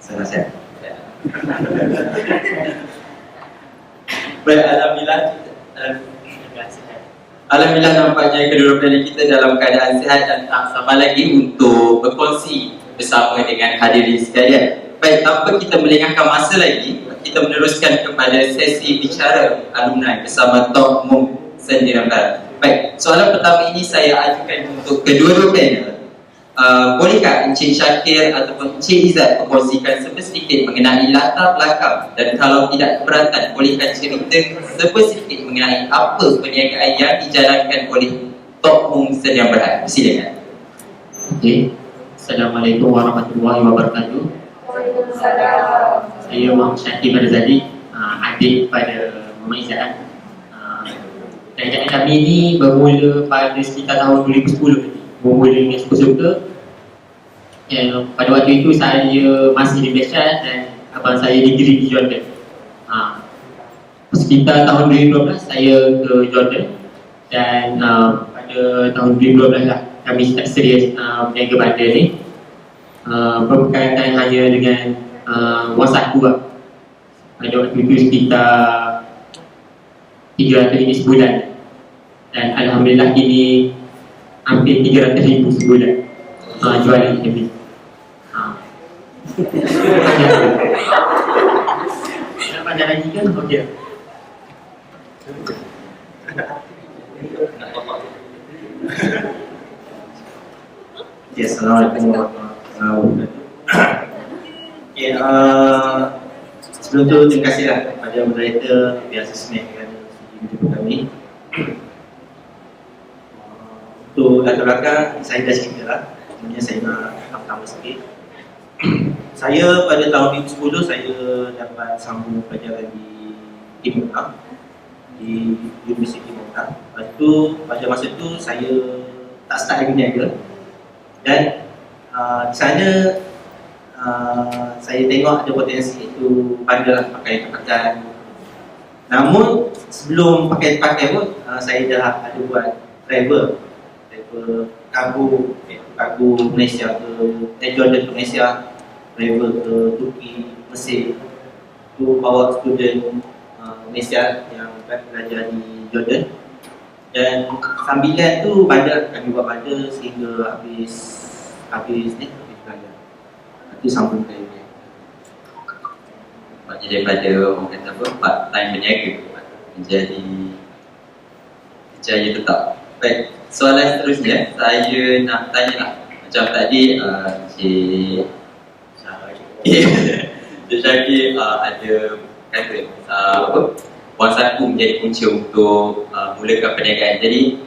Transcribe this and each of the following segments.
Saya nasihat. Baik, alhamdulillah. Alhamdulillah nampaknya kedua penyanyi kita dalam keadaan sihat dan tak sabar lagi untuk berkongsi bersama dengan hadirin sekalian. Baik, tanpa kita melengahkan masa lagi, kita meneruskan kepada sesi bicara alumni bersama Tok Mung Sdn Bhd. Baik, soalan pertama ini saya ajukan untuk kedua-dua panel. Bolehkah Encik Syakir ataupun Encik Izzat berkongsikan sedikit mengenai latar belakang, dan kalau tidak keberatan bolehkah cerita sedikit mengenai apa perniagaan yang dijalankan oleh Tok Mung Sdn Bhd? Silakan. Okey. Assalamualaikum warahmatullahi wabarakatuh. Waalaikumsalam. Saya Muhammad Syakir Barzali, adik pada Muhammad Izzat. Perniagaan kami ini bermula pada sekitar tahun 2010. Bermula dengan suka-suka. Pada waktu itu saya masih di Malaysia dan abang saya degree di Jordan. Sekitar tahun 2012 saya ke Jordan, dan pada tahun 2012 lah kami start serius berniaga bandar ni. Berkaitan hanya dengan wang saku lah. Pada waktu itu sekitar 300 ringgit sebulan, dan alhamdulillah kini hampir 300,000 sebulan jualan kami. Nak pandai lagi kan? Okey. Assalamualaikum warahmatullahi wabarakatuh. Okay, sebelum tu terima kasihlah kepada moderator biasa semek kerana sudi berjumpa kami. Untuk latar belakang saya dah cerita lah. Sebenarnya saya nak pertama sikit. Saya pada tahun 2010 saya dapat sambung pelajaran di Timur Tengah, di Universiti Timur Tengah. Lepas tu pada masa tu saya tak start lagi berniaga, dan di sana saya tengok ada potensi itu bandar pakaian-pakaian. Namun sebelum pakai pun saya dah ada buat travel kargo Malaysia ke Jordan ke Malaysia, travel ke Turki, Mesir. Tu bawa student Malaysia yang belajar di Jordan, dan sambilan tu bandar, kami buat bandar sehingga habis belajar. Itu sambung kaya. Jadi daripada orang kata apa, part time berniaga menjadi kerjaya tetap. Baik, soalan seterusnya saya nak tanya lah. Macam tadi Cik Syakir ada kata apa, wang saku menjadi punca untuk mulakan perniagaan. Jadi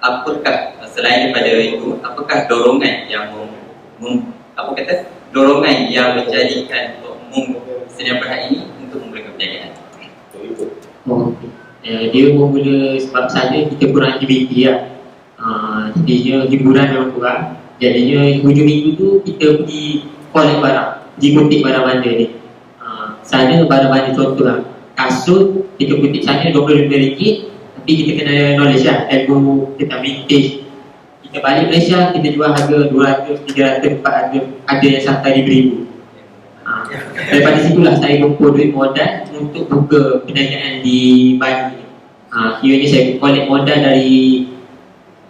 apakah selain daripada itu, apakah dorongan yang dorongan yang menjadikan Tok Mung Sdn Bhd ini untuk memulakan perniagaan? Dia bermula sebab saja kita kurang aktiviti lah. Jadinya hiburan memang kurang. Jadinya hujung minggu tu kita pergi collect barang, pergi kutip barang bandar ni. Sana barang bandar contoh lah, kasut kita kutip sana RM25, tapi kita kena knowledge lah, ilmu tentang vintage. Kita balik Malaysia, kita jual harga 200, 300, 400, ada yang sampai RM1,000. Daripada situlah saya kumpul duit modal untuk buka perniagaan di Bali. Kiranya saya collect modal dari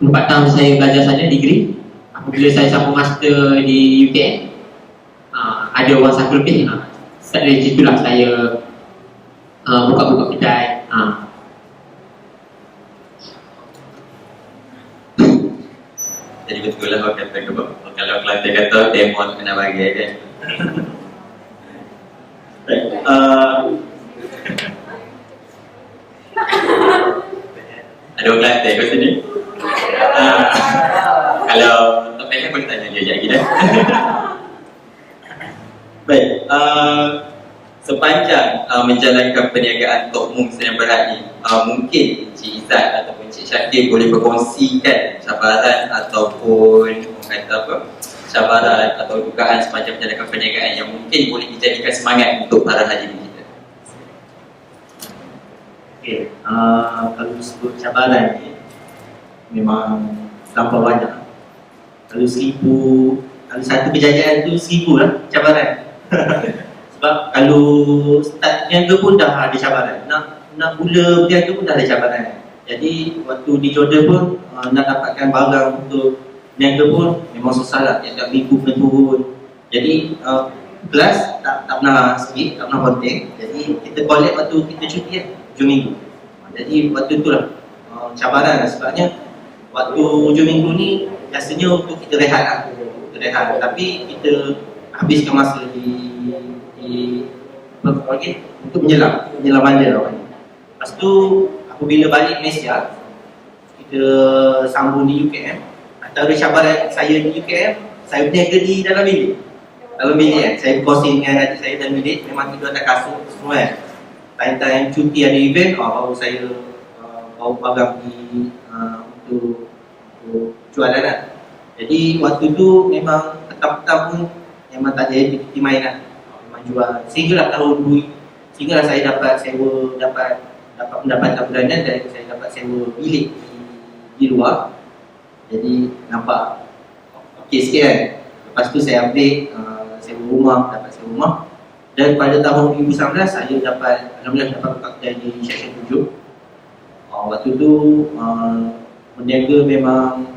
4 tahun saya belajar sana, degree. Apabila saya sambung master di UKM, ada wang saku lebih. Dari situlah saya buka-buka kedai. Jadi betul lah orang kata kalau Kelantan kata demo tak kena bagi kan. Ada orang Kelantan kat sini? Kalau tak pengen boleh tanya dia lagi dah. Baik, sepanjang menjalankan perniagaan Tok Mung Sdn Bhd ni, mungkin Encik Izzat ataupun Encik Syakir boleh berkongsikan cabaran ataupun kata apa, cabaran atau dugaan sepanjang menjalankan perniagaan yang mungkin boleh dijadikan semangat untuk para hadirin kita. Okey, kalau sebut cabaran ni memang terlampau banyak. Kalau satu kejayaan tu 1,000 lah cabaran. Sebab kalau start niaga pun dah ada cabaran. Nak mula berniaga pun dah ada cabaran. Jadi waktu di Jordan pun nak dapatkan barang untuk niaga pun memang susah lah. Tiap minggu kena turun. Jadi kelas tak pernah skip, tak pernah konten. Jadi kita collect waktu kita cuti kan, hujung minggu. Jadi waktu tu lah cabaran lah. Sebabnya waktu hujung minggu ni biasanya untuk kita rehat lah. Kita rehat. Tapi kita habiskan masa di untuk menyelam bandar lah. Lepas tu apabila balik Malaysia, kita sambung di UKM. Antara cabaran saya di UKM, saya berniaga di dalam bilik. Dalam bilik kan, saya berkongsi dengan adik saya dalam bilik. Memang tidur atas kasut semua kan. Time-time cuti ada event, baru saya bawa barang untuk jualan lah. Jadi waktu tu memang petang-petang pun memang tak ada aktiviti main lah. Memang jual. Sehinggalah saya dapat sewa, dapat pendapatan bulanan dan saya dapat sewa bilik di luar. Jadi nampak okey sikit kan. Lepas tu saya update sewa rumah, dapat sewa rumah. Dan pada tahun 2019 saya alhamdulillah dapat buka kedai di Seksyen 7. Waktu tu berniaga memang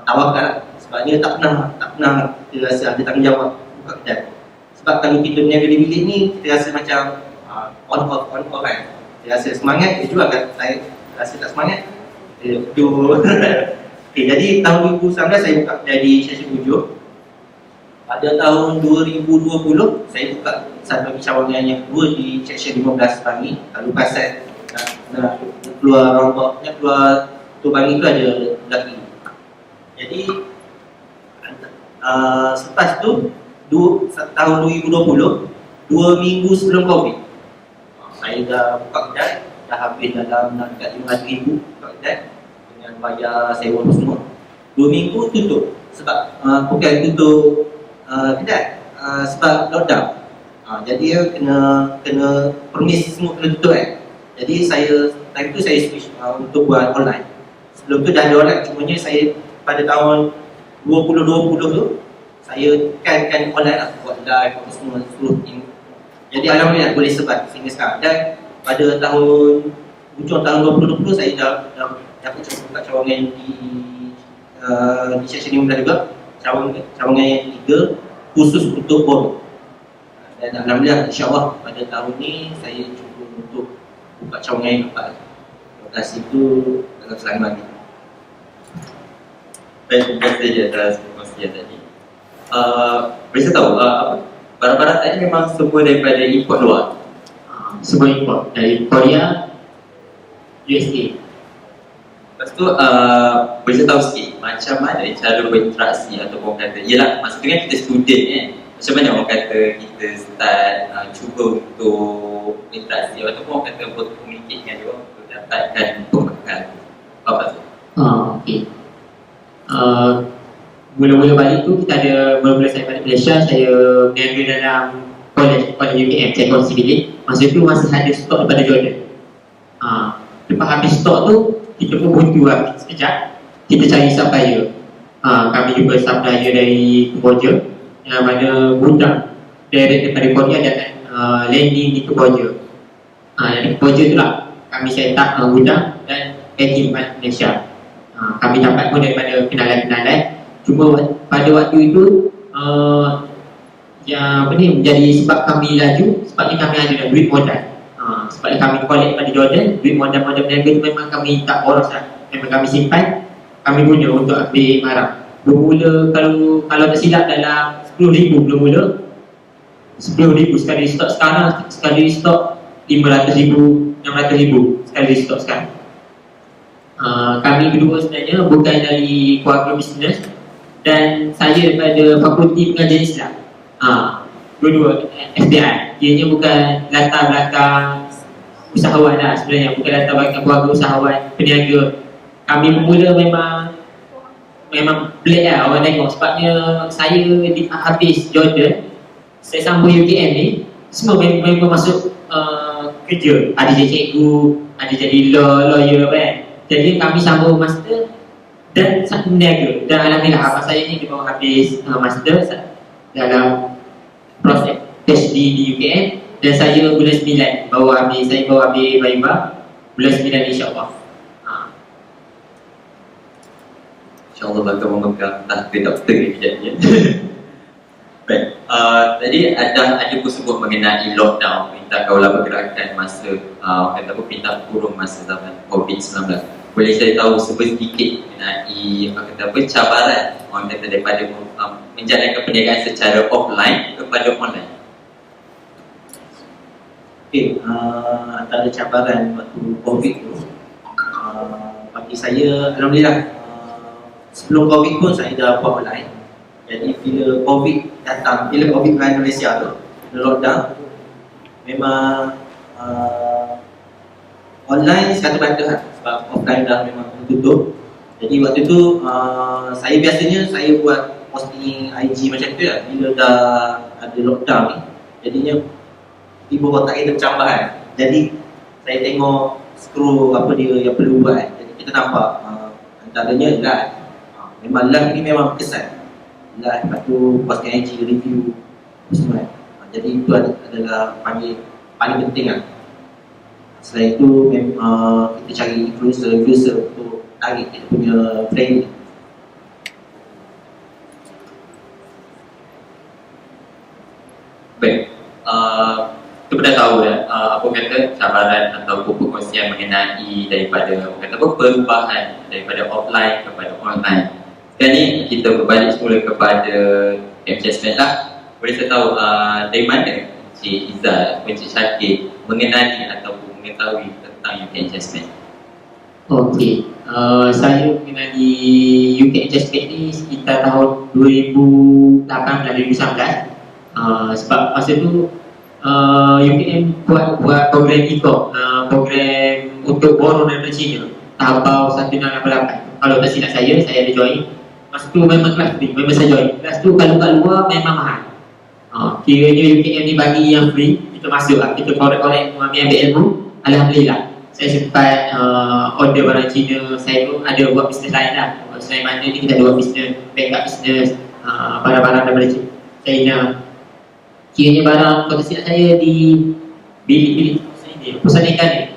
tawakal. Sebabnya tak pernah kita rasa ada tanggungjawab buka kedai. Sebab kalau kita berniaga di bilik ni, kita rasa macam on off kan. Kita rasa semangat, dia jual kan. Saya rasa tak semangat, kita tidur. Okay, jadi tahun 2019 saya buka kedai di Seksyen 7. Pada tahun 2020 saya buka satu lagi cawangan yang kedua di Seksyen 15 Bangi. Kalau pasal nak keluar rombak, nak keluar tu Bangi tu ada lelaki. Jadi selepas tu tahun 2020, 2 minggu sebelum Covid, saya dah buka kedai, dah habis dalam nak dekat 500,000 buka kedai dengan bayar sewa semua. 2 minggu tutup. Sebab bukan tutup kedai, sebab lockdown. Jadi kena permis semua kena tutup kan. Jadi time tu saya switch untuk buat online. Sebelum tu dah ada online, cumanya saya pada tahun 2020 tu saya tekankan online lah, buat live apa semua seluruh ini. Jadi alhamdulillah boleh sebat sehingga sekarang. Dan pada hujung tahun 2020 saya dah dapat buka cawangan di Seksyen 15 juga. Cawangan yang 3 khusus untuk borong. Dan alhamdulillah insyaAllah pada tahun ni saya cuba untuk buka cawangan yang 4. Lokasi itu dalam Selangor ni. Baik, terima kasih atas perkongsian tadi. Bisa tahu barang-barang tadi memang semua daripada import luar? Semua import dari Korea, USA. Lepas tu bisa tahu sikit macam mana cara berinteraksi ataupun kata, yelah maksudnya kan kita student kan, macam mana orang kata kita start cuba untuk interaksi ataupun orang kata berkomunikasi dengan dia untuk dapatkan pembekal apa tu? Okey. Mula-mula balik tu kita ada, mula-mula saya balik Malaysia, saya berniaga dalam college UKM, saya kongsi bilik. Masa tu masih ada stok daripada Jordan. Lepas habis stok tu, kita pun buntu lah sekejap. Kita cari supplier. Kami jumpa supplier dari Kemboja, yang mana gudang direct daripada Korea datang landing di Kemboja. Dari Kemboja tu lah kami set up gudang dan packing pada Malaysia. Kami dapat pun daripada kenalan-kenalan. Cuma pada waktu itu yang apa ni menjadi sebab kami laju, sebabnya kami ada duit modal. Sebab kami collect pada Jordan, duit modal berniaga tu memang kami tak boros lah. Memang kami simpan, kami guna untuk ambil barang. Bermula kalau tak silap dalam 10,000 bermula. 10,000 sekali stok. Sekarang sekali stok 500,000, 600,000 sekali stok sekarang. Kami kedua sebenarnya bukan dari keluarga bisnes, dan saya daripada Fakulti Pengajian Islam. Dua-dua FBI. Ianya bukan latar belakang usahawan lah sebenarnya, bukan latar belakang keluarga usahawan, peniaga. Kami bermula memang pelik lah orang tengok. Sebabnya saya habis Jordan, saya sambung UKM ni, semua memang masuk kerja. Ada jadi cikgu, ada jadi lawyer kan. Jadi kami sambung master dan satu berniaga. Dan alhamdulillah abang saya ni dia baru habis master dalam proses PhD di UKM, dan saya bulan 9 saya baru ambil Viva bulan 9 insyaAllah. InsyaAllah bakal memegang tahta doktor ni jadinya. Baik, tadi ada pun sebut mengenai lockdown, perintah kawalan pergerakan masa kata apa, perintah kurung masa zaman COVID-19. Boleh saya tahu sedikit mengenai cabaran orang kata daripada menjalankan perniagaan secara offline kepada online? Okey, antara cabaran waktu COVID tu, bagi saya alhamdulillah, sebelum COVID pun saya dah buat online. Jadi bila COVID datang, bila COVID melanda Malaysia tu, lockdown, memang online sekata bata lah, sebab offline dah memang tutup. Jadi waktu tu saya biasanya saya buat posting IG macam tu lah, bila dah ada lockdown ni. Jadinya tiba otak kita bercambah kan. Jadi saya tengok scroll apa dia yang perlu buat kan. Jadi kita nampak antaranya live. Memang live ni memang berkesan. Live, lepas tu posting IG, review semua kan. Jadi itu adalah paling penting kan. Selain itu kita cari influencer untuk tarik kita punya brand. Baik, kita pernah tahu dah apa kata cabaran atau perkongsian mengenai daripada perubahan daripada offline kepada online. Sekarang ni kita berbalik semula kepada MCSMED lah. Boleh saya tahu dari mana Encik Izzal atau Encik Syakir mengenali ataupun mengetahui tentang UKM-CHESMED? Okey, saya mengenali UKM-CHESMED ni sekitar tahun 2018-2019. Sebab masa tu UKM buat program ECOM, program untuk borong daripada China, Tahabau 1688. Kalau tak silap saya ada join. Masa tu memang kelas free, memang saya join. Kelas tu kalau kat luar memang mahal. Kiranya UKM ni bagi yang free, kita masuk lah, kita korek-korek ambil ilmu. Alhamdulillah, saya sempat order barang Cina. Saya pun ada buat bisnes lain lah. Selain mana ni kita ada buat bisnes, backup bisnes, barang-barang daripada China. Kiranya barang, kalau silap saya di bilik pusat ikan ni.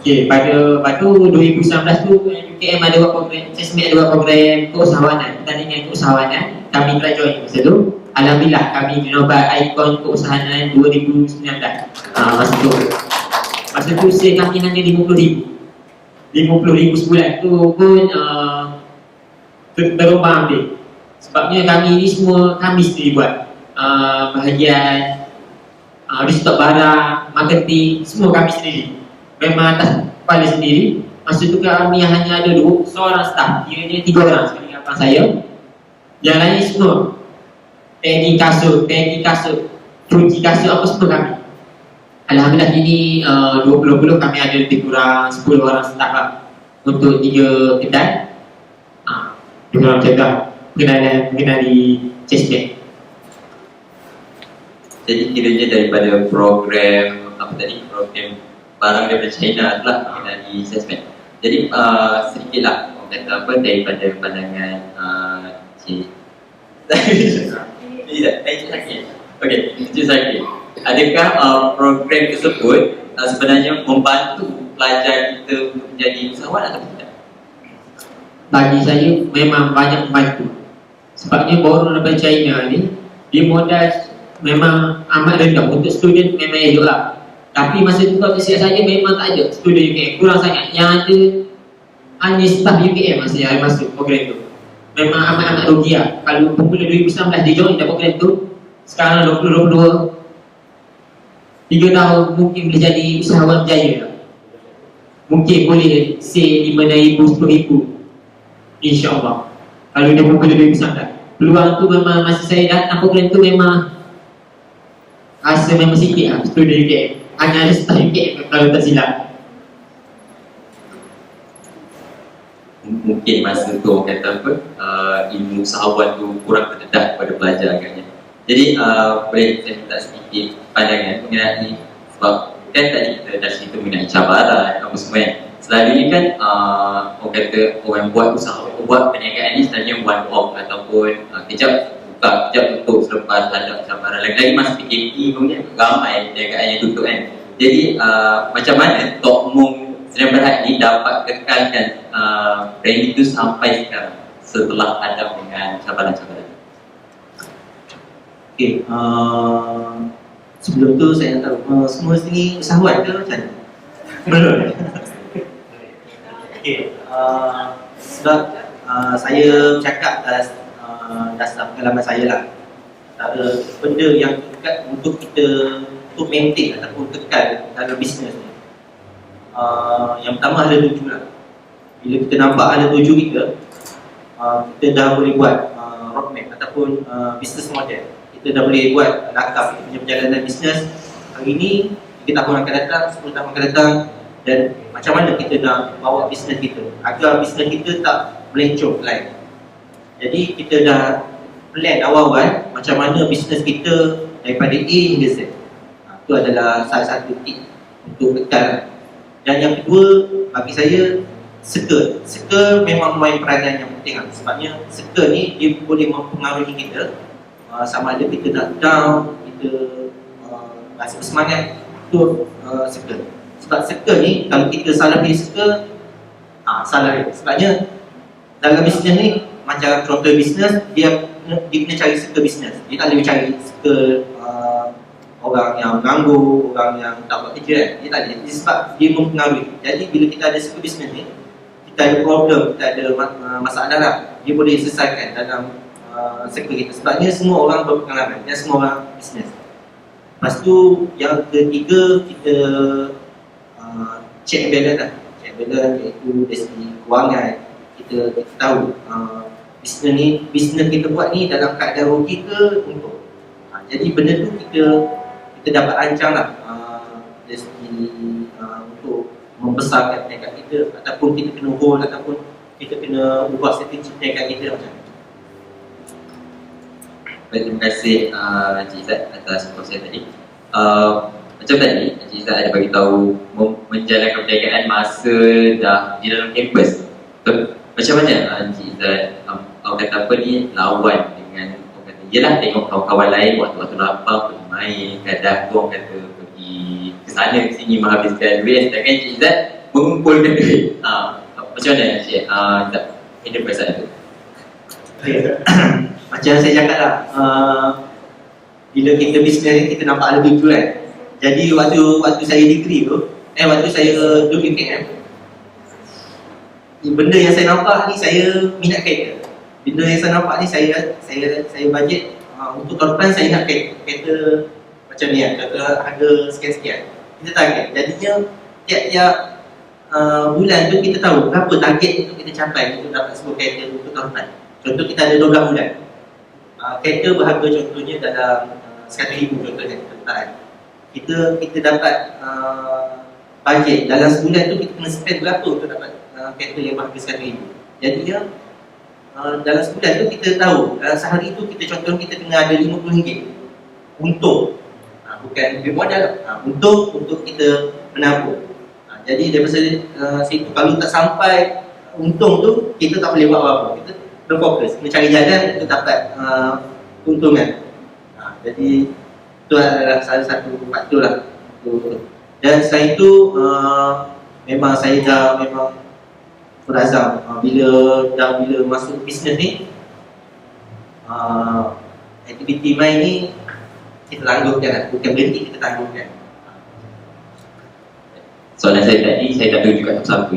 Okey, pada 2019 tu UKM ada buat program, CHESMED ada buat program keusahawanan, pertandingan keusahawanan. Kami telah join masa tu. Alhamdulillah kami dinobat ikon keusahawanan 2019. Masa tu sale kami hanya 50,000 sebulan tu pun terombang ambil. Sebabnya kami ni semua kami sendiri buat. Bahagian restock barang, marketing, semua kami sendiri. Memang atas kepala sendiri. Masa tu kami hanya ada seorang staff, kiranya 3 orang sekali dengan abang saya. Yang lain semua packing kasut, cuci kasut, apa semua kami. Alhamdulillah ini 2020 kami ada lebih kurang 10 orang staff lah untuk 3 kedai. Dia orang jaga mengenali CHESMED. Jadi kiranya daripada program program barang daripada China adalah mengenai CHESMED. Jadi sedikitlah orang kata apa daripada pandangan Cik Syakir. Okey, Cik Syakir, adakah program tersebut sebenarnya membantu pelajar kita untuk menjadi usahawan atau tidak? Bagi saya memang banyak membantu. Sebabnya borong daripada China ni, dia modal memang amat rendah. Untuk student memang elok lah. Tapi masa tu kalau siap saya memang tak ada student UKM, kurang sangat. Yang ada hanya staff UKM masa yang masuk program tu. Memang amat-amat rugi lah. Kalau pemula 2019 dia join dalam program tu, sekarang 2022 3 tahun mungkin boleh jadi usahawan berjaya lah. Mungkin boleh say 5,000, 10,000, InsyaAllah. Kalau dia pemula 2019, peluang tu memang masa saya datang program tu memang rasa memang sikit lah student UKM. Hanya ada staff UKM kalau tak silap. Mungkin masa tu orang kata apa, ilmu usahawan tu kurang terdedah kepada pelajar agaknya. Jadi boleh saya minta sedikit pandangan mengenai, sebab kan tadi kita dah cerita mengenai cabaran apa semua kan. selalunya kan orang kata orang buat usaha, buat perniagaan ni sebenarnya one off ataupun kejap buka, kejap tutup selepas ada cabaran. Lagi-lagi masa PKP punya ramai perniagaan yang tutup kan. Jadi macam mana Tok Mung Sdn Bhd ni dapat kekalkan brand itu sampai sekarang setelah hadap dengan cabaran-cabaran? Okay, sebelum tu saya nak tahu semua sini usahawan ke macam mana? Belum. Okay, sebab saya cakap dasar pengalaman saya lah. Antara benda yang dekat untuk kita untuk maintain ataupun kekal dalam bisnes ni, yang pertama ada tuju lah. Bila kita nampak ada tuju kita, kita dah boleh buat roadmap ataupun business model. Kita dah boleh buat nakaf kita punya perjalanan bisnes hari ni, 3 tahun akan datang, 10 tahun akan datang, dan macam mana kita nak bawa bisnes kita agar bisnes kita tak melencong lain. Jadi kita dah plan awal-awal macam mana bisnes kita daripada A hingga Z. Itu adalah salah satu tip untuk kekal. Dan yang kedua, bagi saya, circle memang main peranan yang penting lah. Sebabnya circle ni dia boleh mempengaruhi kita, sama ada kita nak down, kita rasa bersemangat untuk circle. Sebab circle ni, kalau kita salah pilih circle, salah dia. Sebabnya dalam bisnes ni, macam contoh bisnes, dia kena cari circle bisnes. Dia tak boleh cari circle orang yang mengganggu, orang yang tak buat kerja kan. Dia tak boleh, sebab dia mempengaruhi. Jadi bila kita ada circle bisnes ni, kita ada problem, kita ada masalah lah, dia boleh selesaikan dalam circle kita. Sebabnya semua orang berpengalaman dan semua orang bisnes. Lepas tu yang ketiga, kita check balance lah. Check balance iaitu dari segi kewangan. Kita tahu bisnes kita buat ni dalam keadaan rugi ke untung. Jadi benda tu kita dapat rancang lah dari segi untuk membesarkan perniagaan kita, ataupun kita kena hold, ataupun kita kena ubah strategi perniagaan kita macam mana. Baik, terima kasih Encik Izzat atas proses tadi. Macam tadi, Encik Izzat ada bagi tahu menjalankan perniagaan masa dah di dalam kampus. Macam mana Encik Izzat orang kata apa ni, lawan dengan orang kata, yelah tengok kawan-kawan lain waktu-waktu lapang pergi main, kadang tu orang kata pergi ke sana ke sini menghabiskan duit, sedangkan Encik Izzat mengumpulkan duit. Macam mana Encik Izzat hidup perasaan tu? Macam saya cakap lah, bila kita bisnes ni kita nampak ada tuju kan. Jadi waktu saya degree tu, waktu saya duduk UKM, benda yang saya nampak ni, saya minat kereta. Benda yang saya nampak ni, saya bajet untuk tahun depan saya nak kereta macam ni kan, kereta harga sekian-sekian. Kita target. Jadinya tiap-tiap bulan tu kita tahu berapa target untuk kita capai untuk dapat sebuah kereta untuk tahun depan. Contoh kita ada 12 bulan. Kereta berharga contohnya dalam 100,000 contohnya letak. Kita dapat bajet dalam sebulan tu kita kena spend berapa untuk dapat kereta yang berharga 100,000. Jadi dalam sebulan tu kita tahu dalam sehari tu kita contoh kita kena ada RM50 untung. Bukan lebih modal, untung untuk kita menabung. Jadi daripada situ kalau tak sampai untung tu kita tak boleh buat apa-apa. Kita berfokus, mencari jalan untuk dapat keuntungan. Jadi itu adalah salah satu faktor lah. Dan selain itu memang saya dah memang berazam bila masuk bisnes ni, aktiviti main ni kita tangguhkan lah. Bukan berhenti, kita tangguhkan. Soalan saya tadi, saya tak tahu juga siapa.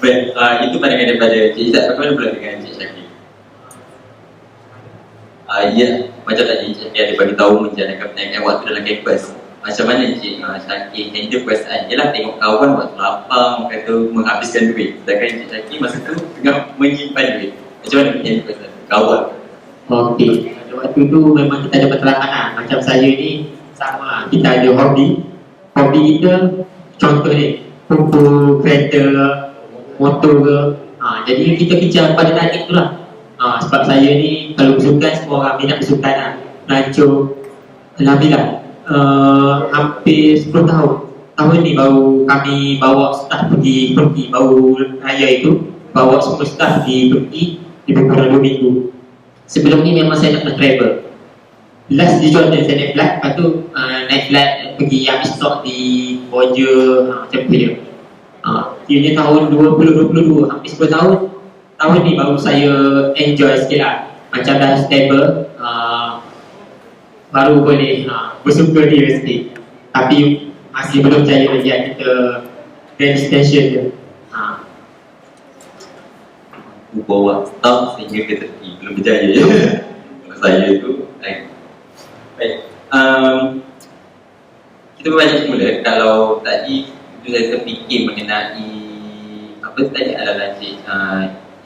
Baik, itu pandangan daripada Encik Izzat. Bagaimana pula dengan Encik Syakir? Ya, macam tadi Encik Syakir ada bagi tahu menjalankan perniagaan waktu dalam kampus. Macam mana Encik Syakir handle perasaan? Yelah tengok kawan waktu lapang, kata menghabiskan duit. Sedangkan Encik Syakir masa tu tengah menyimpan duit. Macam mana handle perasaan kawan? Okey, pada waktu tu memang kita ada perterahan lah. Macam saya ni sama, kita ada hobi. Hobi kita contoh ni, kumpul kereta, motor ke. Jadi kita kejar pada target tu lah. Sebab saya ni kalau bersukan, semua orang minat bersukan lah. Melancong, Alhamdulillah hampir 10 tahun tahun ni baru kami bawa staff pergi Turki, baru raya itu bawa semua staff di Turki di beberapa 2 minggu. Sebelum ni memang saya nak travel. Last di Jordan saya naik flight, lepas tu naik flight pergi ambil stok di Boja, macam tu je. Ini tahun 2022, hampir 10 tahun. Tahun ni baru saya enjoy sikit lah, macam dah stable, baru boleh bersuka diri sikit. Tapi masih belum percaya lagi, kita ready station je. Aku bawa staff sehingga ke Turki, belum berjaya je. Kalau saya tu baik. Kita berbalik mula. Kalau tadi saya terfikir mengenai apa tadi adalah Cik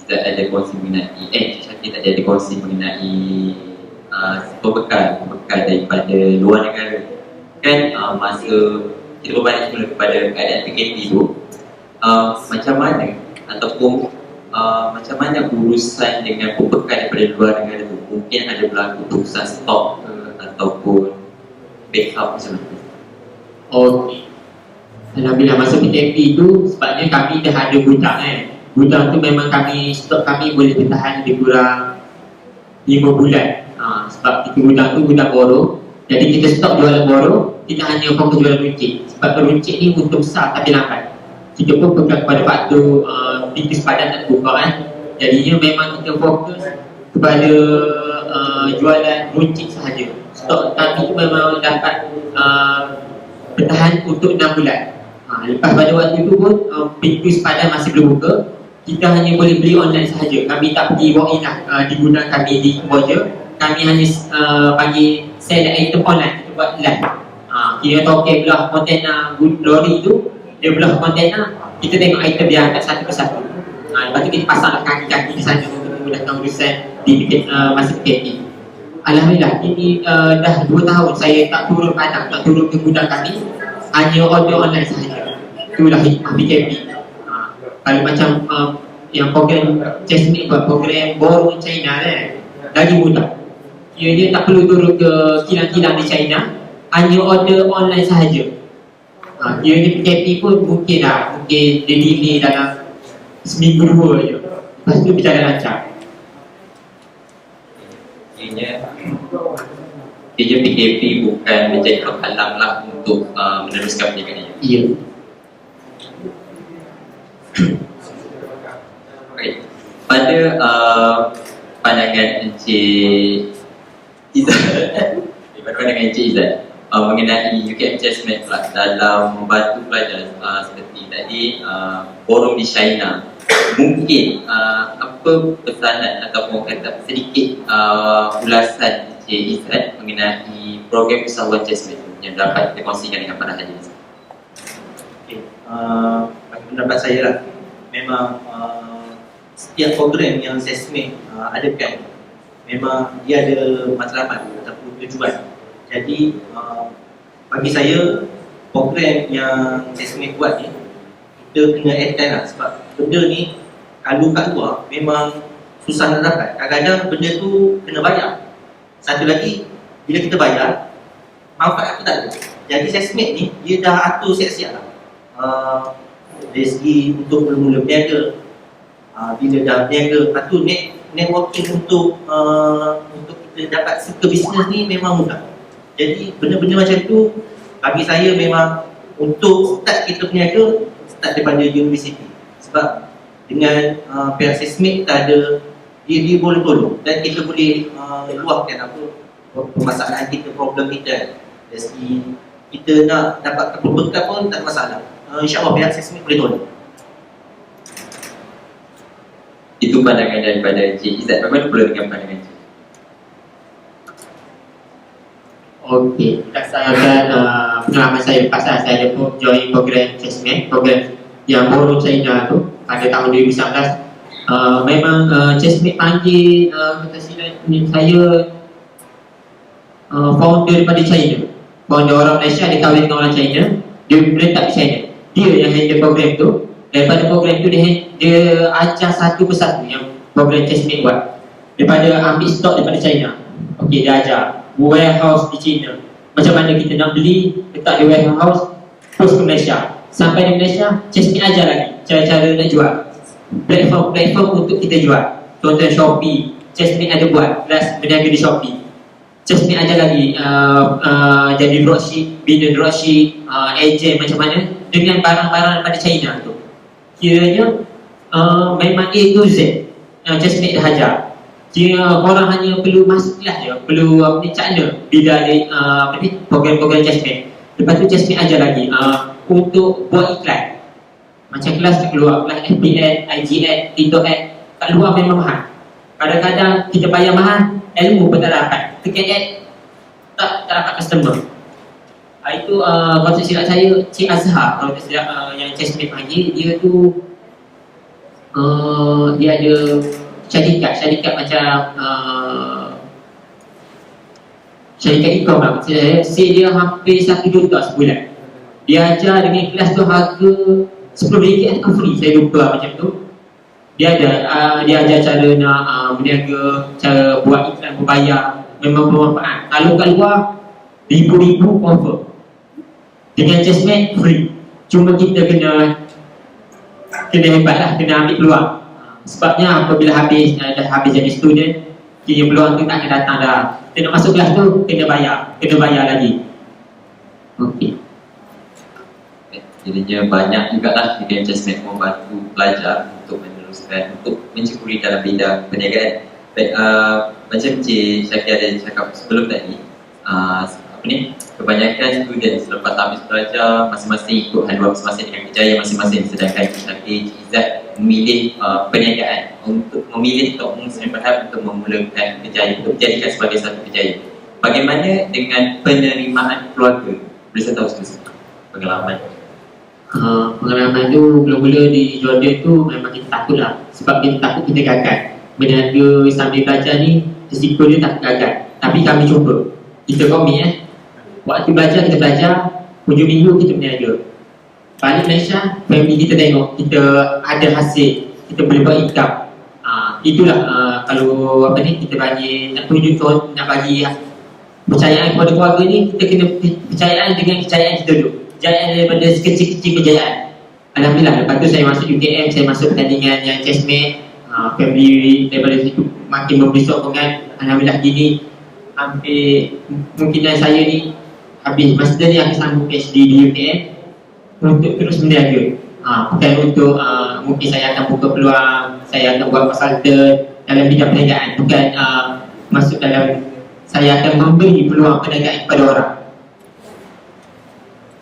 Izzat ada kongsi mengenai Cik Syakir tadi ada kongsi mengenai bekal daripada luar negara. Kan masa kita berbalik mula kepada keadaan PKP tu, macam mana ataupun macam mana urusan dengan pembekal daripada luar negara tu? Mungkin ada berlaku urusan stok ataupun backup macam tu. Okey. Alhamdulillah masa PKP tu sebabnya kami dah ada gudang Gudang tu memang stok kami boleh bertahan lebih kurang 5 bulan. Sebab kita gudang tu gudang borong. Jadi kita stok jualan borong, kita hanya fokus jualan runcit. Sebab runcit ni untuk besar tapi lambat. Kita pun pegang kepada faktor pintu sepadan tak buka kan. Jadinya memang kita fokus kepada jualan runcit sahaja. Stok kami tu memang dapat bertahan untuk 6 bulan. Lepas pada waktu itu pun pintu sepadan masih belum buka. Kita hanya boleh beli online sahaja. Kami tak pergi walk in lah di gudang kami di Kemboja. Kami hanya panggil sell item online. Kita buat live. Kira token belah kontena lori tu, dia belah kontena, kita tengok item dia angkat satu persatu. Lepas tu kita pasanglah kaki-kaki di sana untuk memudahkan urusan di masa PKP. Alhamdulillah, ini dah 2 tahun saya tak turun padang, tak turun ke gudang kami, hanya order online sahaja. Itulah hikmah PKP. Kalau macam yang program Chessmate buat program borong China lagi mudah. Dia tak perlu turun ke kilang-kilang di China, hanya order online sahaja. Dia ni PKP pun mungkin dia delay dalam seminggu 2 je. Lepas tu berjalan lancar. Kerja PKP bukan menjadi penghalang lah untuk meneruskan perniagaan ini. Ya. Okay. Pada pandangan Encik Izzat, pada pandangan Encik Izzat mengenai UKM Chessmate pula dalam membantu pelajar seperti tadi forum di China, mungkin apa pesanan ataupun kata sedikit ulasan Encik Izzat mengenai program usahawan Chessmate yang dapat dikongsikan dengan para hadirin. Okay. Bagi pendapat saya lah, memang setiap program yang Chessmate adakan memang dia ada matlamat ataupun tujuan. Jadi bagi saya program yang Chessmate buat ni, kita kena attend lah. Sebab benda ni kalau kat luar memang susah nak dapat. Kadang-kadang benda tu kena bayar. Satu lagi, bila kita bayar, manfaat apa tak ada. Jadi Chessmate ni dia dah atur siap-siap lah. Dari segi untuk mula-mula berniaga, bila dah berniaga, lepas tu networking untuk kita dapat suka bisnes ni memang mudah. Jadi benda-benda macam tu bagi saya memang untuk start kita berniaga, start daripada universiti. Sebab dengan pihak Chessmate kita ada, dia boleh tolong dan kita boleh luahkan apa permasalahan kita, problem kita. Dari segi kita nak dapat bekal pun tak ada masalah. InsyaAllah pihak Chessmate boleh tolong. Itu pandangan daripada Encik Izzat. Bagaimana pula dengan pandangan Encik? Okey, berdasarkan pengalaman saya pasal saya ada join program Chessmate, program yang borong China tu pada tahun 2019. Memang Chessmate panggil saya founder daripada China. Founder orang Malaysia, dia kahwin dengan orang China, dia berentak di China. Dia yang handle program tu. Daripada program tu dia ajar satu persatu yang program Chessmate buat. Daripada ambil stok daripada China, okey, dia ajar warehouse di China, macam mana kita nak beli, letak di warehouse, post ke Malaysia. Sampai di Malaysia, Chestnut ajar lagi cara-cara nak jual. Platform untuk kita jual. Contoh Shopee, Chestnut ada buat kelas berniaga di Shopee. Chestnut ajar lagi jadi dropship, bina dropship, agent macam mana dengan barang-barang daripada China tu. Kiranya memang A to Z Chestnut dah ajar. Kira korang hanya perlu masuk kelas je, perlu cakna bila ada program-program Chestnut. Lepas tu Chestnut ajar lagi untuk buat iklan. Macam kelas kat luar, kelas FB ad, IG ad, TikTok ad, kat luar memang mahal. Kadang-kadang kita bayar mahal, ilmu pun tak dapat. Tekan ad, tak dapat customer. Itu kalau tak silap saya, Cik Azhar, kalau tak silap yang Chestnut panggil, dia tu dia ada syarikat macam syarikat e-com lah. Saya dia hampir 1 juta sebulan. Dia ajar dengan kelas tu harga RM10 atau free, saya lupa macam tu. Dia ajar cara nak berniaga, cara buat iklan berbayar, memang bermanfaat. Kalau kat luar ribu-ribu confirm. Dengan Chestnut free. Cuma kita kena hebat lah, kena ambil peluang. Sebabnya apabila dah habis jadi student, kira peluang tu tak akan datang dah. Kita nak masuk kelas tu, kena bayar lagi. Okey. Jadinya banyak jugalah dengan Chestnut membantu pelajar untuk meneruskan, untuk menceburi dalam bidang perniagaan. Baik, macam Cik Syakir ada cakap sebelum tadi, kebanyakan student selepas habis belajar masing-masing ikut haluan masing-masing dengan kejayaan masing-masing, sedangkan Cik Syakir, Cik Izzat memilih perniagaan, untuk memilih atau Muslim berhad untuk memulakan kejayaan, untuk dijadikan sebagai satu kejayaan. Bagaimana dengan penerimaan keluarga? Boleh saya tahu sedikit pengalaman? Pengalaman tu mula-mula di Jordan tu memang kita takut lah. Sebab kita takut kita gagal. Berniaga sambil belajar ni, risiko dia tak gagal. Tapi kami cuba. Kita komit waktu belajar kita belajar, hujung minggu kita berniaga. Balik Malaysia, family kita tengok kita ada hasil, kita boleh buat income. Itulah kalau kita bagi nak tunjuk, nak bagi percayaan kepada keluarga ni, kita kena percayaan dengan kejayaan kita dulu. Kejayaan daripada sekecil-kecil kejayaan. Alhamdulillah, lepas tu saya masuk UKM, saya masuk pertandingan yang Chestnut, family daripada situ makin memberi sokongan. Alhamdulillah gini, hampir kemungkinan saya ni habis master ni akan sambung PhD di UKM untuk terus berniaga. Bukan untuk mungkin saya akan buka peluang, saya akan buat konsultan dalam bidang perniagaan. Bukan masuk dalam, saya akan memberi peluang perniagaan kepada orang.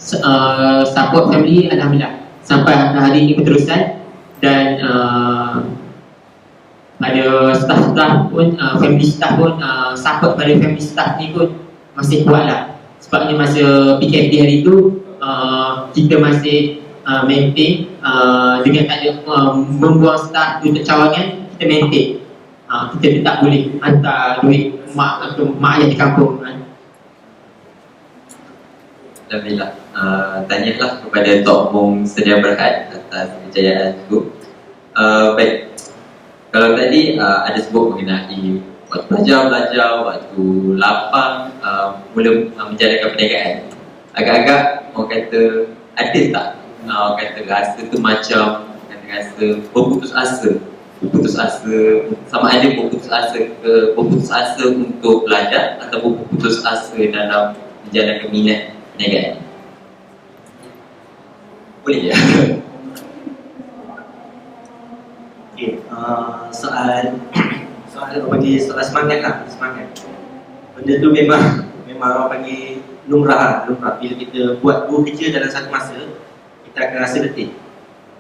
Support family, alhamdulillah sampai hari ini berterusan. Dan ada staff pun, family staff pun, support pada family staff ni pun masih kuat lah. Sebabnya masa PKP hari tu kita masih maintain dengan tak ada membuang staff untuk cawangan, kita maintain. Kita tak boleh hantar duit mak atau mak ayah di kampung kan. Alhamdulillah. Tanyalah kepada Tok Mung Sedia Berhad atas kejayaan itu. Baik, kalau tadi ada sebut mengenai waktu belajar, waktu lapang, mula menjalankan perniagaan. Agak-agak orang kata ada tak orang kata rasa tu macam rasa berputus asa, sama ada berputus asa untuk belajar atau berputus asa dalam menjalankan minat perniagaan? Boleh ya? Okay, soal bagi soal semangat lah, semangat. Benda tu memang orang panggil lumrah. Bila kita buat dua kerja dalam satu masa, kita akan rasa letih.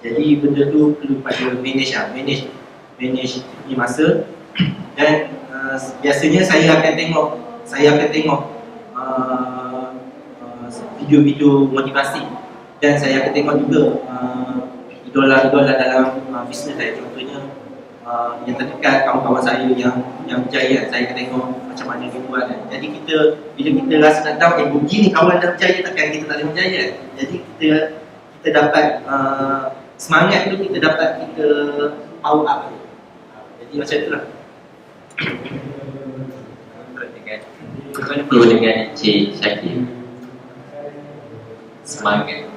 Jadi benda tu perlu pada manage ni masa. Dan biasanya saya akan tengok video-video motivasi, dan saya akan tengok juga idola-idola dalam bisnes saya. Contohnya yang terdekat, kawan-kawan saya yang berjaya, saya akan tengok macam mana dia buat kan. Jadi bila kita rasa nak down, begini kawan dah berjaya, takkan kita tak boleh berjaya. Jadi kita dapat semangat tu, kita dapat power up. Jadi macam itulah. Bagaimana perlu dengan Cik Syakir? Semangat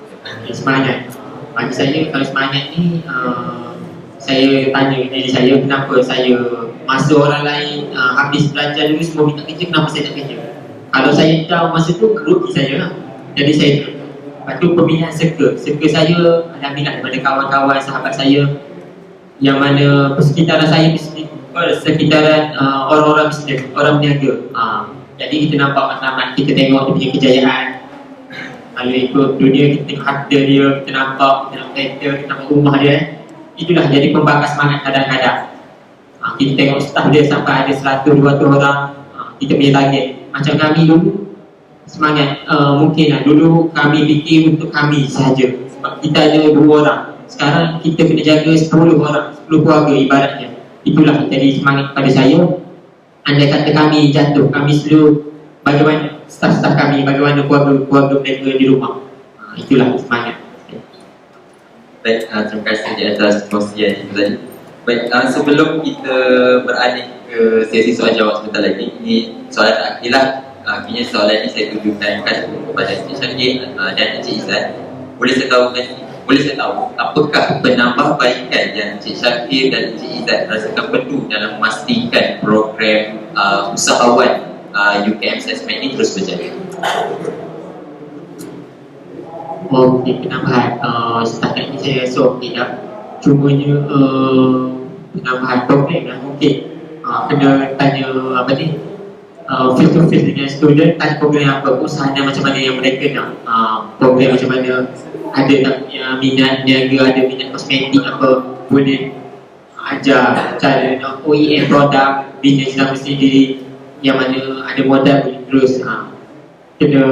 Semangat. Bagi saya kalau semangat ni saya tanya diri saya kenapa saya masa orang lain habis belajar dulu semua minta kerja, kenapa saya tak kerja. Kalau saya tahu masa tu rugi saya lah. Jadi saya lepas tu pemilihan circle saya alhamdulillah daripada kawan-kawan sahabat saya yang mana persekitaran saya persekitaran orang-orang bisnes, orang berniaga. Jadi kita nampak matlamat, kita tengok dia punya kejayaan. Kalau ikut dunia, kita tengok harta dia, kita nampak, kita nampak kereta, kita nampak rumah dia. Itulah jadi pembakar semangat kadang-kadang. Kita tengok staff dia sampai ada 100-200 orang. Kita punya target. Macam kami dulu, semangat mungkin lah. Dulu kami fikir untuk kami sahaja. Sebab kita ada 2 orang. Sekarang kita kena jaga 10 orang, 10 keluarga ibaratnya. Itulah jadi semangat pada saya. Andai kata kami jatuh, kami selalu bagaimana staf-staf kami, bagaimana keluarga mereka di rumah. Itulah semangat. Baik, terima kasih di atas kongsian itu tadi. Baik, sebelum kita beralih ke sesi soal jawab sebentar lagi, ini soalan terakhir lah. Akhirnya soalan ini saya tujukan kepada Encik Syakir dan Encik Izzat. Boleh saya tahu apakah penambahbaikan yang Encik Syakir dan Encik Izzat rasakan perlu dalam memastikan program usahawan UKM Assessment ini terus berjalan? Okey, penambahan setakat ni saya rasa okey dah. Cumanya penambahan program lah mungkin kena tanya apa ni, face to face dengan student, tanya program apa, usaha macam mana yang mereka nak, program macam mana, ada tak minat niaga, ada minat kosmetik apa, boleh ajar cara nak OEM produk, bisnes nama sendiri, yang mana ada modal boleh terus kena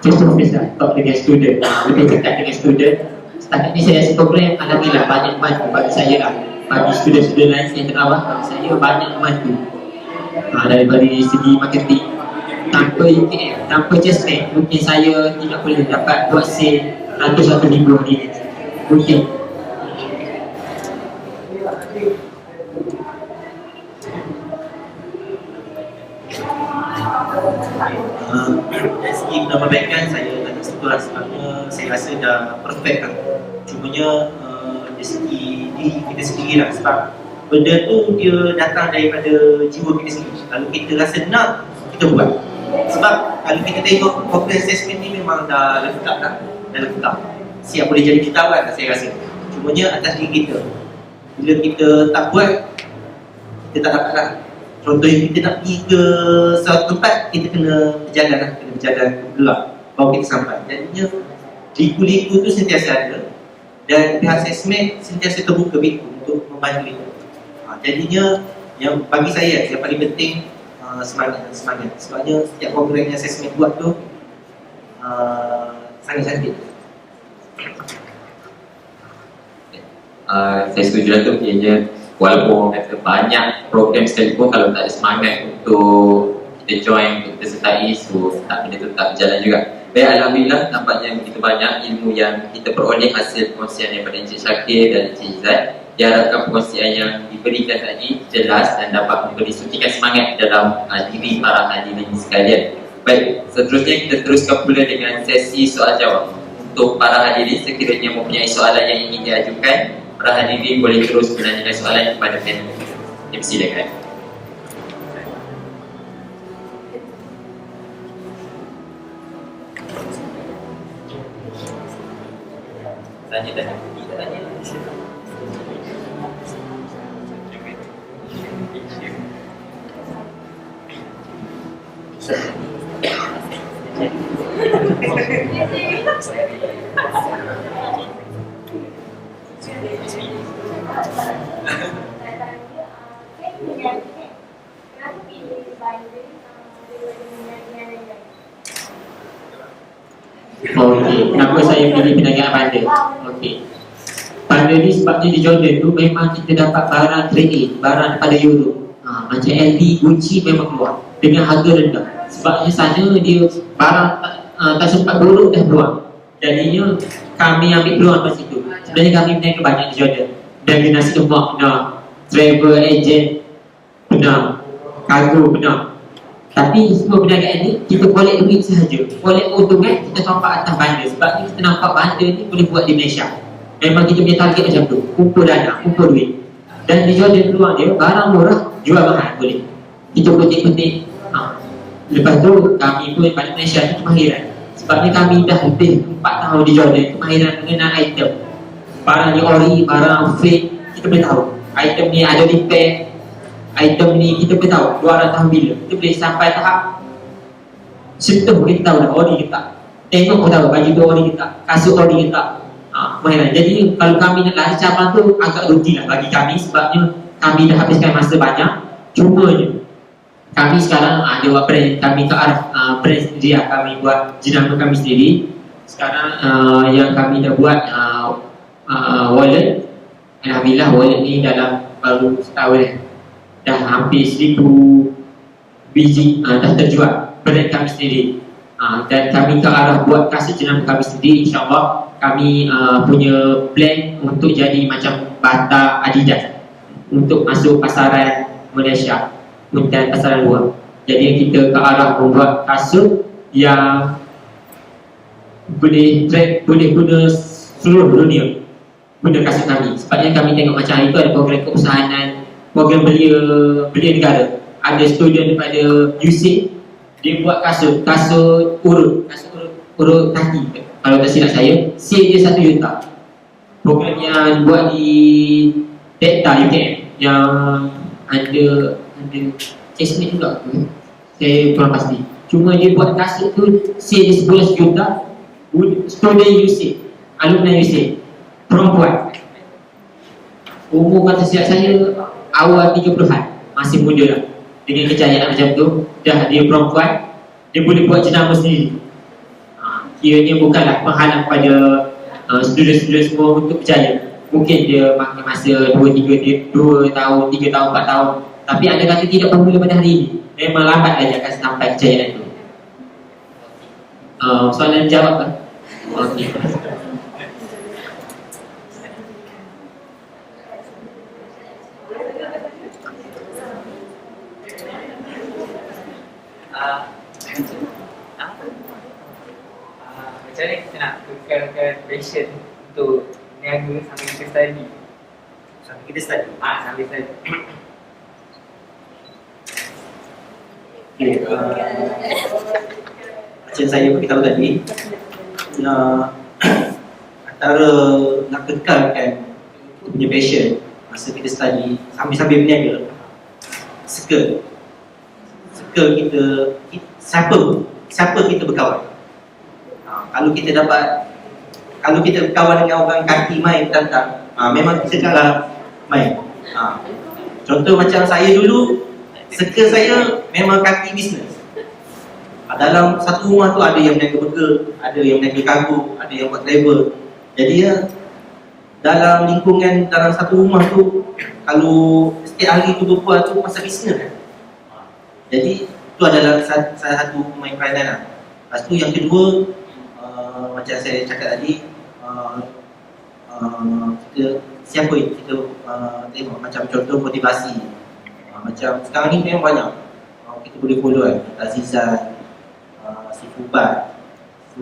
face to face lah, talk dengan student, lebih dekat dengan student. Setakat ni saya rasa program alhamdulillah banyak membantu bagi saya lah, bagi student-student lain yang terawal, bagi saya banyak membantu daripada segi marketing. Tanpa UKM, tanpa Justnet, mungkin saya tidak boleh dapat buat sale ratus-ratus ribu hari ini. Mungkin. Dari segi penambahbaikan saya tak nak setuju lah, sebabnya saya rasa dah perfect lah. Cumanya dari segi diri kita sendiri lah, sebab benda tu dia datang daripada jiwa kita sendiri. Kalau kita rasa nak, kita buat. Sebab kalau kita tengok program assessment ni memang dah lengkap lah, siap boleh jadi jutawan lah saya rasa. Cumanya atas diri kita. Bila kita tak buat, kita tak dapat lah. Contohnya kita nak pergi ke suatu tempat, kita kena berjalan lah, kena berjalan gelap baru kita sampai. Jadinya liku-liku tu sentiasa ada, dan pihak assessment sentiasa terbuka pintu untuk membantu kita. Jadinya yang bagi saya yang paling penting semangat. Sebabnya setiap program yang assessment buat tu sangat cantik. Saya setuju lah tu, ianya walaupun kata banyak program sekalipun, kalau tak ada semangat untuk kita join, untuk kita sertai, so benda tu tak berjalan juga. Baik, alhamdulillah nampaknya begitu banyak ilmu yang kita peroleh hasil perkongsian daripada Encik Syakir dan Encik Izzat. Diharapkan perkongsian yang diberikan tadi jelas dan dapat memberi suntikan semangat dalam diri para hadirin sekalian. Baik, seterusnya kita teruskan pula dengan sesi soal jawab. Untuk para hadirin sekiranya mempunyai soalan yang ingin diajukan, para hadirin boleh terus menanyakan soalan kepada panel. Silakan. Tanya. Okey, kenapa saya pilih perniagaan bandar? Okey, bandar ni sebabnya di Jordan tu memang kita dapat barang trade in, barang daripada Europe, macam LV, Gucci memang keluar dengan harga rendah. Sebabnya sana dia barang tak sempat buruk dah keluar. Jadinya kami ambil peluang kat situ. Sebenarnya kami berniaga banyak di Jordan. Dan nasi lemak benar, travel agent benar, kargo benar. Tapi semua perniagaan ni kita collect duit sahaja. Collect keuntungan kita tompak atas banda. Sebab ni kita nampak banda ni boleh buat di Malaysia. Memang kita punya target macam tu. Kumpul dana, kumpul duit. Dan dijual dari peluang dia, barang murah, jual mahal boleh. Kita petik-petik. Lepas tu kami pun balik Malaysia ni kemahiran. Sebabnya kami dah lebih 4 tahun di Jordan. Kemahiran mengenal item. Barang ni ori, barang fake, kita boleh tahu. Item ni ada repair. Item ni kita boleh tahu luaran tahu bila. Kita boleh sampai tahap symptom kita tahu dah ori ke tak. Tengok pun tahu baju tu ori ke tak, kasut ori ke tak. Kemahiran. Jadi kalau kami nak lari cabang tu agak rugi lah bagi kami. Sebabnya kami dah habiskan masa banyak. Cumanya kami sekarang ada brand kami ke arah brand sendiri lah. Kami buat jenama kami sendiri. Sekarang yang kami dah buat wallet. Alhamdulillah wallet ni dalam baru setahun dah hampir 1000 biji dah terjual brand kami sendiri. Dan kami ke arah buat kasut jenama kami sendiri. InsyaAllah kami punya plan untuk jadi macam bata Adidas untuk masuk pasaran Malaysia dan pasaran luar. Jadi kita ke arah membuat kasut yang boleh trend, boleh guna seluruh dunia guna kasut kami. Sebabnya kami tengok macam itu ada program keusahanan, program belia negara. Ada student daripada UC, dia buat kasut urut kaki. Kalau tak silap saya, sale dia 1 juta. Program yang buat di Delta UKM yang ada Chestnut juga. Saya kurang pasti. Cuma dia buat kasut tu sale dia sebulan 1 juta. Student UC, alumni UC, perempuan. Umur kata silap saya awal 30-an, masih muda lah. Dengan kejayaan macam tu, dah dia perempuan, dia boleh buat jenama sendiri. Kiranya bukanlah penghalang pada student-student semua untuk berjaya. Mungkin dia makan masa 2 tahun, 3 tahun, 4 tahun. Tapi anda kata tidak bermula pada hari ini, memang lambat lagi akan sampai kejayaan itu. Soalan jawab kan? Okey. Macam mana kita nak kekalkan passion untuk niaga sambil kita study? Sambil kita study. Sambil study. Okay, macam saya beritahu tadi, antara nak kekalkan punya passion masa kita study sambil berniaga, circle kita, siapa kita berkawan. Kalau kita berkawan dengan orang kaki main tantang, memang kita kalah main. Contoh macam saya dulu, circle saya memang kaki bisnes. Dalam satu rumah tu ada yang berniaga burger, ada yang berniaga kargo, ada yang buat driver. Jadi dalam lingkungan dalam satu rumah tu, kalau setiap hari tu berbual tu pasal bisnes kan. Jadi itu adalah salah satu pemain peranan lah. Lepas tu yang kedua, macam saya cakap tadi, siapa kita tengok macam contoh motivasi. Macam sekarang ni memang banyak kita boleh follow kan, Azizan, si Fubat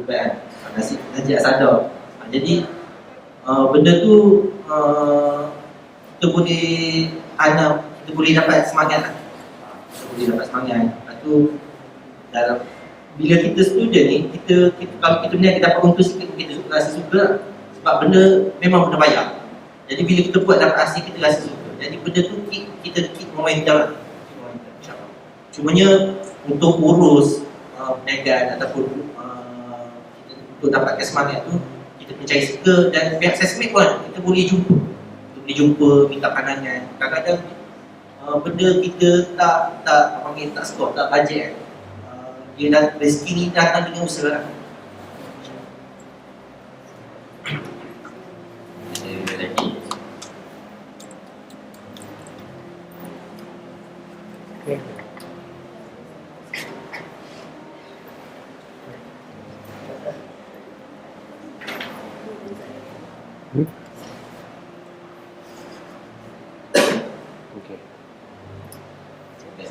kan, Najib Asadar. Jadi benda tu kita boleh tanam, kita boleh dapat semangat lah. Lepas tu dalam bila kita student ni, kita kalau kita berniaga dapat untung sikit, kita rasa suka lah. Sebab benda memang benda bayar. Jadi bila kita buat dapat hasil, kita rasa suka. Jadi benda tu kita keep momentum lah. Cumanya untuk urus perniagaan ataupun untuk dapatkan semangat tu, kita kena cari suka. Dan pihak seismik pun kita boleh jumpa, minta pandangan. Kadang-kadang benda kita tak skor, tak bajet. Dia rezeki ni datang dengan usaha.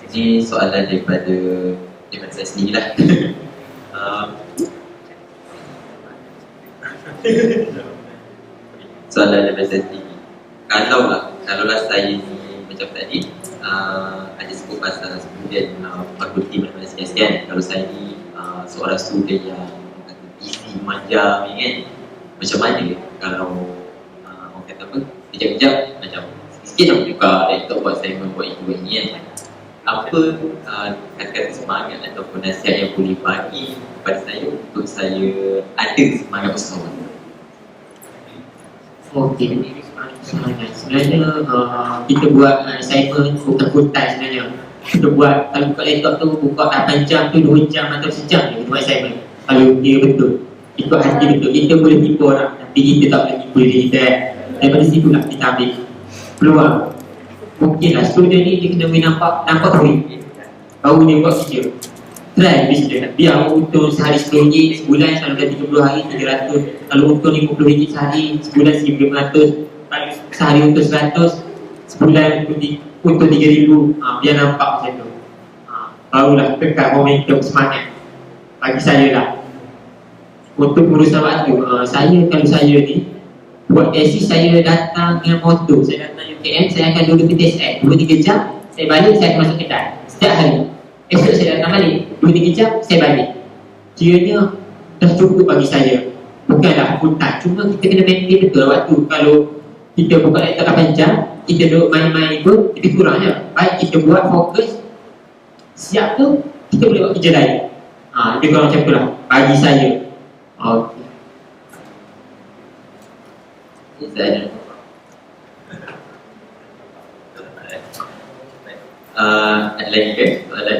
Ini soalan daripada daripada saya sendiri lah. Soalan daripada saya sendiri. Kalaulah saya ni macam tadi ada sebut pasal student fakulti matematik kan. Kalau saya ni seorang student yang kata busy manja ni kan, macam mana kalau orang kata apa, kejap-kejap macam sikit nak buka laptop buat assignment buat itu buat ni kan, apa kata-kata semangat ataupun nasihat yang boleh bagi kepada saya untuk saya ada semangat bersama? Okey, sebenarnya kita buat assignment bukan full time sebenarnya. Kita buat, kalau buka laptop tu buka 8 jam tu 2 jam atau sejam je kita buat assignment. Kalau dia betul, ikut hati betul, kita boleh tipu orang tapi kita tak boleh tipu diri kita. Daripada situ lah kita ambil peluang. Mungkinlah student ni dia kena boleh nampak duit baru dia buat kerja. Try bisnes, biar untung sehari RM10, sebulan kalau dah 30 hari 300. Kalau untung RM50 sehari, sebulan RM1,500. Sehari untung 100, sebulan untung RM3,000. Biar nampak macam tu. Barulah kekal momentum semangat bagi saya lah. Untuk urusan waktu, kalau saya ni buat tesis, saya datang dengan motor, saya datang UKM, saya akan duduk di TSN 2-3 jam, saya balik, saya akan masuk kedai setiap hari. Esok saya datang balik 2-3 jam, saya balik. Kiranya dah cukup bagi saya. Bukanlah full time, cuma kita kena maintain betul waktu. Kalau kita buka laptop 8 jam, kita duduk main-main pun lebih kurang je. Baik kita buat fokus, siap tu kita boleh buat kerja lain. Lebih kurang macam tu lah bagi saya. Okey. Saya ada lagi ke soalan?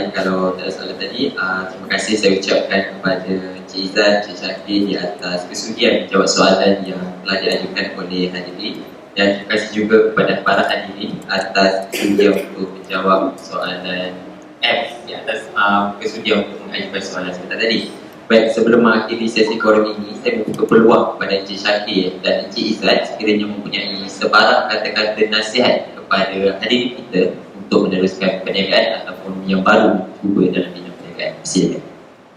Kalau tak ada soalan tadi, terima kasih saya ucapkan kepada Cik Izzat, Cik Syakir di atas kesudian menjawab soalan yang telah diajukan oleh hadirin, dan terima kasih juga kepada para hadirin atas kesudian untuk menjawab soalan di atas kesudian untuk mengajukan soalan sebentar tadi. Baik, sebelum mengakhiri sesi forum ini, saya membuka peluang kepada Encik Syakir dan Encik Izzat sekiranya mempunyai sebarang kata-kata nasihat kepada hadirin kita untuk meneruskan perniagaan ataupun yang baru cuba dalam bidang perniagaan. Silakan.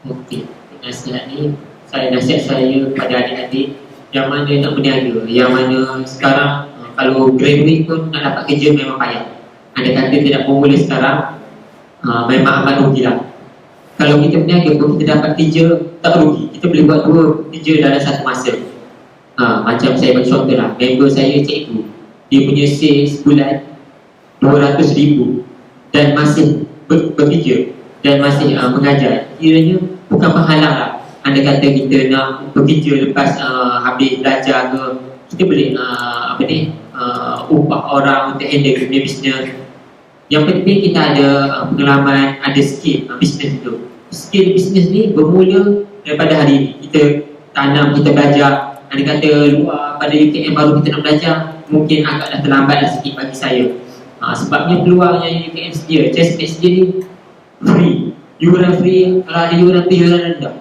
Okey, nasihat ni, nasihat saya kepada adik-adik yang mana nak berniaga, yang mana sekarang kalau graduate pun nak dapat kerja memang payah. Andai kata tidak bermula sekarang, memang amat rugi lah. Kalau kita berniaga pun kita dapat kerja tak rugi. Kita boleh buat 2 kerja dalam satu masa. Macam saya bagi contoh lah, member saya cikgu, dia punya sales sebulan 200,000 dan masih bekerja dan masih mengajar. Kiranya bukan penghalang lah. Andai kata kita nak bekerja lepas habis belajar ke, kita boleh upah orang untuk handle dunia bisnes. Yang penting kita ada pengalaman, ada skill bisnes itu. Skill bisnes ni bermula daripada hari ini. Kita tanam, kita belajar. Andai kata luar pada UKM baru kita nak belajar, mungkin agak dah terlambat lah sikit bagi saya. Sebabnya peluang yang UKM sedia, Chestnut sedia ni free. Yuran free, kalau ada yuran tu yuran rendah.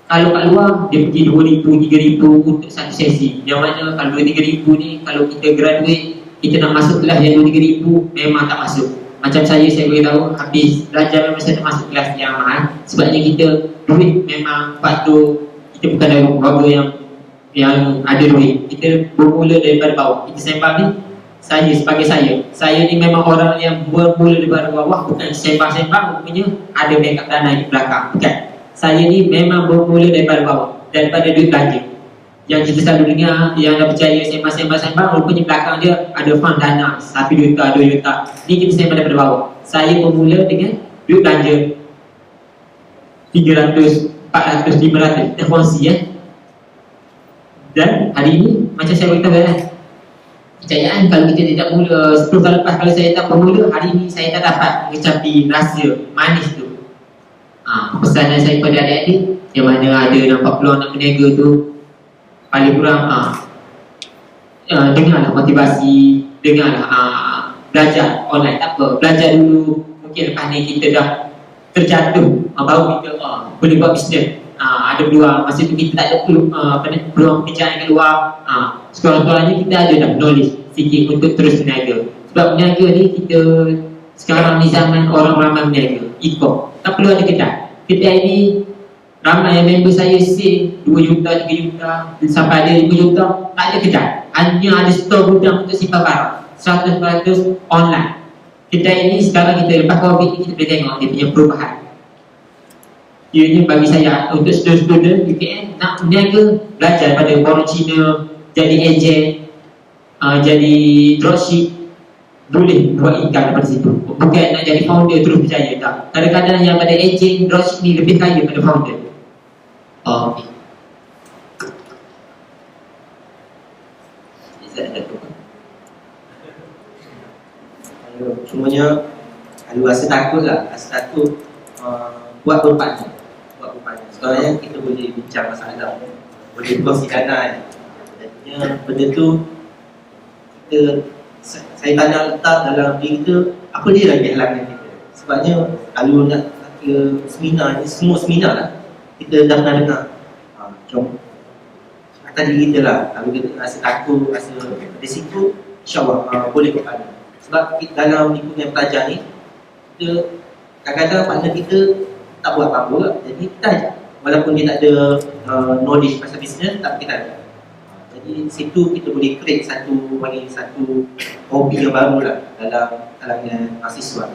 Kalau kat luar, dia pergi RM2,000, RM3,000 untuk satu sesi. Yang mana kalau RM2,000, RM3,000 ni, kalau kita graduate, kita nak masuk kelas yang RM2,000, memang tak masuk. Macam saya boleh tahu, habis belajar memang saya tak masuk kelas yang mahal. Sebabnya kita, duit memang faktor, kita bukan dari keluarga yang ada duit. Kita bermula daripada bawah. Kita sembang ni, sebagai saya ni memang orang yang bermula daripada bawah, bukan sembang-sembang, rupanya ada backup dana di belakang. Bukan. Saya ni memang bermula daripada bawah, daripada duit belanja. Yang kita selalu dengar, yang dah percaya sembang-sembang, rupanya belakang dia ada fund dana 1 juta, 2 juta. Ni kita sembang daripada bawah. Saya bermula dengan duit belanja 300, 400, 500, kita kongsi ya. Dan hari ini, macam saya beritahu kan, kejayaan kalau kita tidak mula 10 tahun lepas, kalau saya tak bermula, hari ini saya tak dapat mencapai rasa manis tu. Pesanan saya kepada adik-adik yang mana ada nampak peluang nak berniaga tu, paling kurang dengarlah motivasi, dengarlah belajar online, tak apa, belajar dulu. Mungkin lepas ni kita dah terjatuh, baru kita boleh buat bisnes. Ada peluang, masa tu kita tak ada peluang pekerjaan yang keluar, sekurang-kurangnya kita ada dah knowledge sikit untuk terus berniaga. Sebab berniaga ni kita sekarang ni zaman orang ramai berniaga, e-com. Tak perlu ada kedai. Kedai ni ramai yang member saya say 2 juta, 3 juta, sampai ada 5 juta, tak ada kedai. Hanya ada store gudang untuk simpan barang. 100% online. Kedai ni sekarang kita lepas COVID ni kita boleh tengok dia punya perubahan. Ianya bagi saya untuk student-student UKM nak berniaga, belajar pada orang Cina, jadi ejen, jadi dropship, boleh buat income daripada situ. Bukan nak jadi founder terus berjaya, tak. Kadang-kadang yang pada ejen dropship ni lebih kaya pada founder. Okay. Semuanya ada rasa takut lah, rasa takut buat berpanjang. Sebenarnya kita boleh bincang masalah, boleh berkongsi dana. Jadinya benda tu saya tanya letak dalam diri kita, apa dia lagi halangan kita. Sebabnya kalau nak ke seminar ni, semua seminar lah kita dah pernah dengar. Jom atas diri kita lah, kalau kita rasa takut, rasa risiko, insyaAllah boleh berpada. Sebab dalam lingkungan pelajar ni, kita kadang-kadang partner kita tak buat apa-apa lah. Jadi kita ajar. Walaupun dia tak ada knowledge pasal bisnes, tak kita ajar. Jadi situ kita boleh create satu hobi yang baru lah dalam kalangan mahasiswa.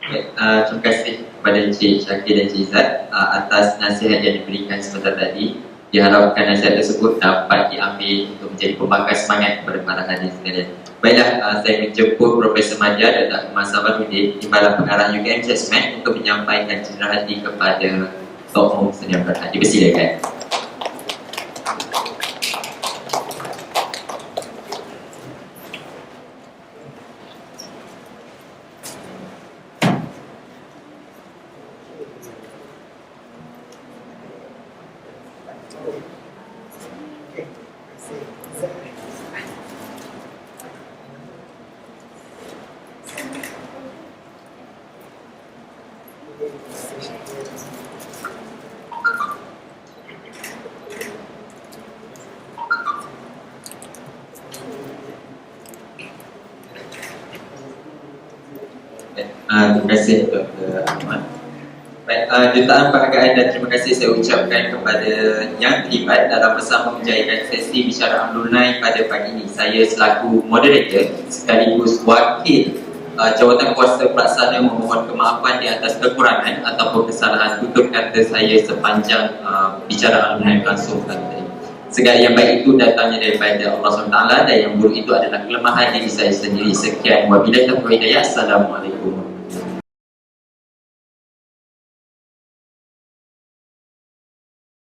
Terima kasih kepada Encik Syakir dan Encik Izzat atas nasihat yang diberikan sebentar tadi. Diharapkan nasihat tersebut dapat diambil untuk menjadi pembakar semangat kepada para hadirin sekalian. Baiklah, saya menjemput Profesor Madya dan Dr. Sabaruddin, Timbalan Pengarah UKM Chessman untuk menyampaikan cenderahati kepada Tok Senior Berhad. Dipersilakan. Terima kasih Dr. Ahmad. Baik, jutaan penghargaan dan terima kasih saya ucapkan kepada yang terlibat dalam bersama menjayakan sesi bicara alumni pada pagi ini. Saya selaku moderator sekaligus wakil jawatan kuasa pelaksana memohon kemaafan di atas kekurangan ataupun kesalahan tutur kata saya sepanjang bicara alumni langsung tadi. Segala yang baik itu datangnya daripada Allah SWT dan yang buruk itu adalah kelemahan diri saya sendiri. Sekian, wabillahi taufiq wal hidayah. Assalamualaikum.